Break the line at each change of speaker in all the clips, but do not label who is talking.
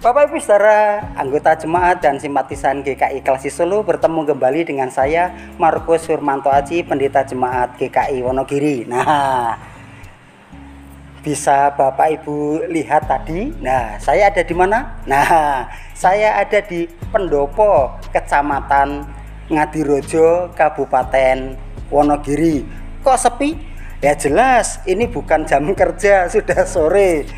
Bapak Ibu Saudara, anggota jemaat dan simpatisan GKI Klasi Solo, bertemu kembali dengan saya Markus Firmanto Aji, pendeta jemaat GKI Wonogiri. Nah, bisa Bapak Ibu lihat tadi. Nah, saya ada di mana? Nah, saya ada di Pendopo, Kecamatan Ngadirojo, Kabupaten Wonogiri. Kok sepi? Ya jelas, ini bukan jam kerja, sudah sore.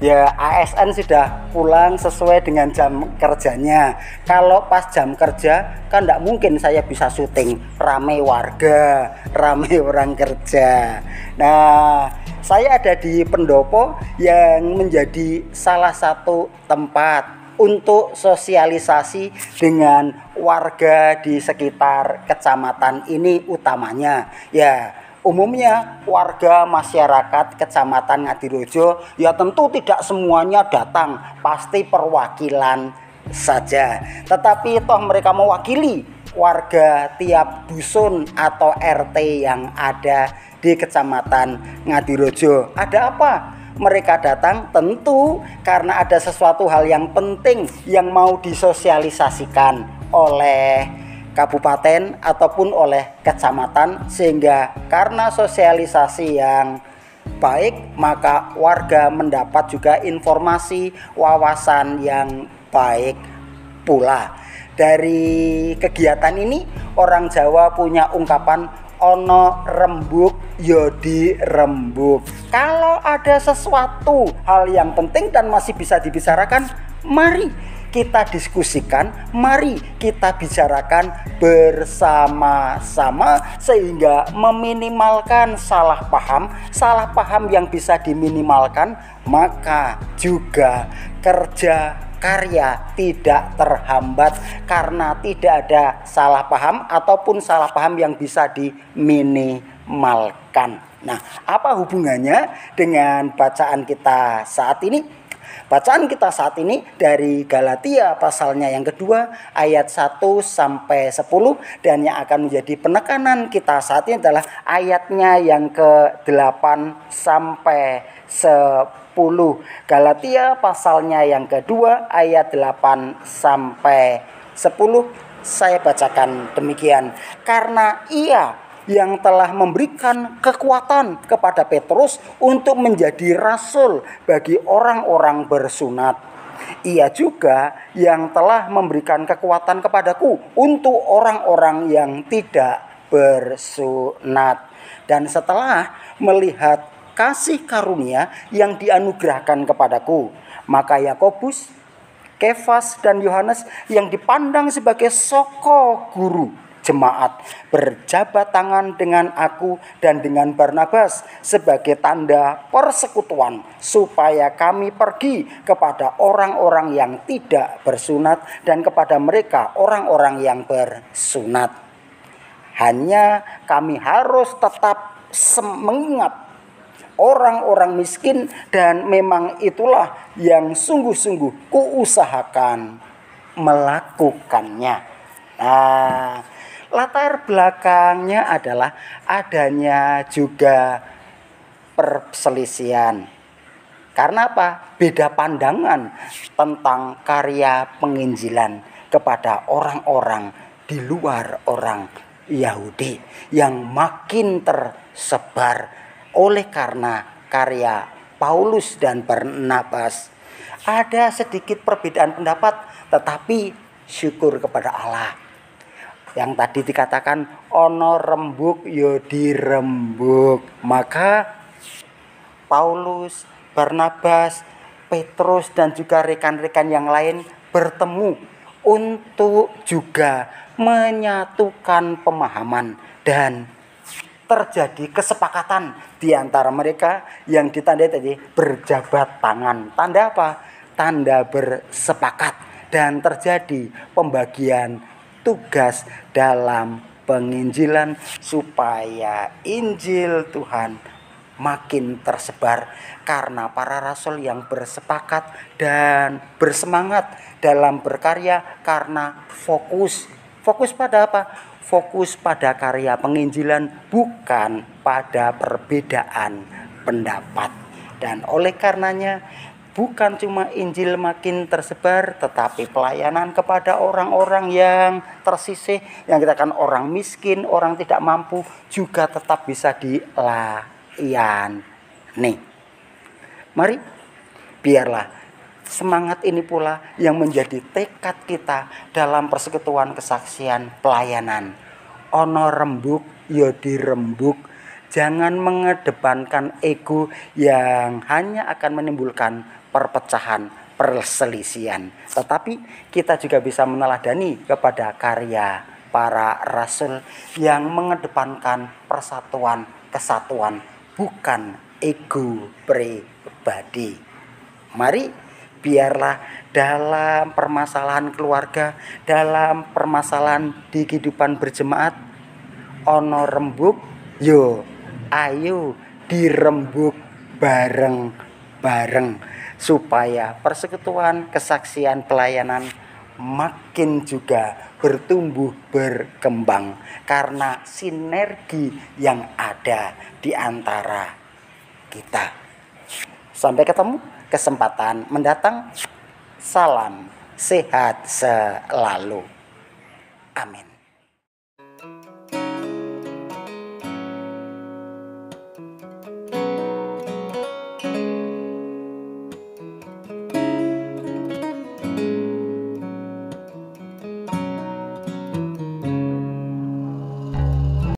Ya ASN sudah pulang sesuai dengan jam kerjanya. Kalau pas jam kerja kan tidak mungkin saya bisa syuting, rame warga, rame orang kerja. Nah, saya ada di Pendopo yang menjadi salah satu tempat untuk sosialisasi dengan warga di sekitar kecamatan ini utamanya. Ya, umumnya warga masyarakat Kecamatan Ngadirojo ya tentu tidak semuanya datang, pasti perwakilan saja. Tetapi toh mereka mewakili warga tiap dusun atau RT yang ada di Kecamatan Ngadirojo. Ada apa? Mereka datang tentu karena ada sesuatu hal yang penting yang mau disosialisasikan oleh kabupaten ataupun oleh kecamatan, sehingga karena sosialisasi yang baik maka warga mendapat juga informasi wawasan yang baik pula. Dari kegiatan ini orang Jawa punya ungkapan ono rembug yodi rembug. Kalau ada sesuatu hal yang penting dan masih bisa dibicarakan, mari kita diskusikan, mari kita bicarakan bersama-sama sehingga meminimalkan salah paham yang bisa diminimalkan, maka juga kerja karya tidak terhambat karena tidak ada salah paham ataupun salah paham yang bisa diminimalkan. Nah, apa hubungannya dengan bacaan kita saat ini? Bacaan kita saat ini dari Galatia pasalnya yang kedua ayat 1 sampai 10, dan yang akan menjadi penekanan kita saat ini adalah ayatnya yang ke-8 sampai 10. Galatia pasalnya yang kedua ayat 8 sampai 10, saya bacakan demikian. Karena Ia yang telah memberikan kekuatan kepada Petrus untuk menjadi rasul bagi orang-orang bersunat, Ia juga yang telah memberikan kekuatan kepadaku untuk orang-orang yang tidak bersunat. Dan setelah melihat kasih karunia yang dianugerahkan kepadaku, maka Yakobus, Kefas dan Yohanes yang dipandang sebagai soko guru jemaat berjabat tangan dengan aku dan dengan Barnabas sebagai tanda persekutuan, supaya kami pergi kepada orang-orang yang tidak bersunat dan kepada mereka orang-orang yang bersunat. Hanya kami harus tetap mengingat orang-orang miskin, dan memang itulah yang sungguh-sungguh kuusahakan melakukannya. Nah, latar belakangnya adalah adanya juga perselisihan. Karena apa? Beda pandangan tentang karya penginjilan kepada orang-orang di luar orang Yahudi yang makin tersebar oleh karena karya Paulus dan Barnabas. Ada sedikit perbedaan pendapat, tetapi syukur kepada Allah. Yang tadi dikatakan ono rembug yodi rembug, maka Paulus, Barnabas, Petrus dan juga rekan-rekan yang lain bertemu untuk juga menyatukan pemahaman, dan terjadi kesepakatan di antara mereka yang ditandai tadi berjabat tangan. Tanda apa? Tanda bersepakat, dan terjadi pembagian tugas dalam penginjilan supaya Injil Tuhan makin tersebar karena para rasul yang bersepakat dan bersemangat dalam berkarya karena fokus pada apa? Fokus pada karya penginjilan, bukan pada perbedaan pendapat. Dan oleh karenanya bukan cuma Injil makin tersebar, tetapi pelayanan kepada orang-orang yang tersisih, yang kita kan orang miskin, orang tidak mampu, juga tetap bisa dilayani. Mari, biarlah semangat ini pula yang menjadi tekad kita dalam persekutuan kesaksian pelayanan. Ono rembuk, ya dirembuk. Jangan mengedepankan ego yang hanya akan menimbulkan perpecahan, perselisihan. Tetapi kita juga bisa meneladani kepada karya para rasul yang mengedepankan persatuan, kesatuan, bukan ego pribadi. Mari, biarlah dalam permasalahan keluarga, dalam permasalahan di kehidupan berjemaat, ono rembuk, yo ayo dirembuk bareng-bareng supaya persekutuan kesaksian pelayanan makin juga bertumbuh berkembang karena sinergi yang ada di antara kita. Sampai ketemu kesempatan mendatang. Salam sehat selalu. Amin.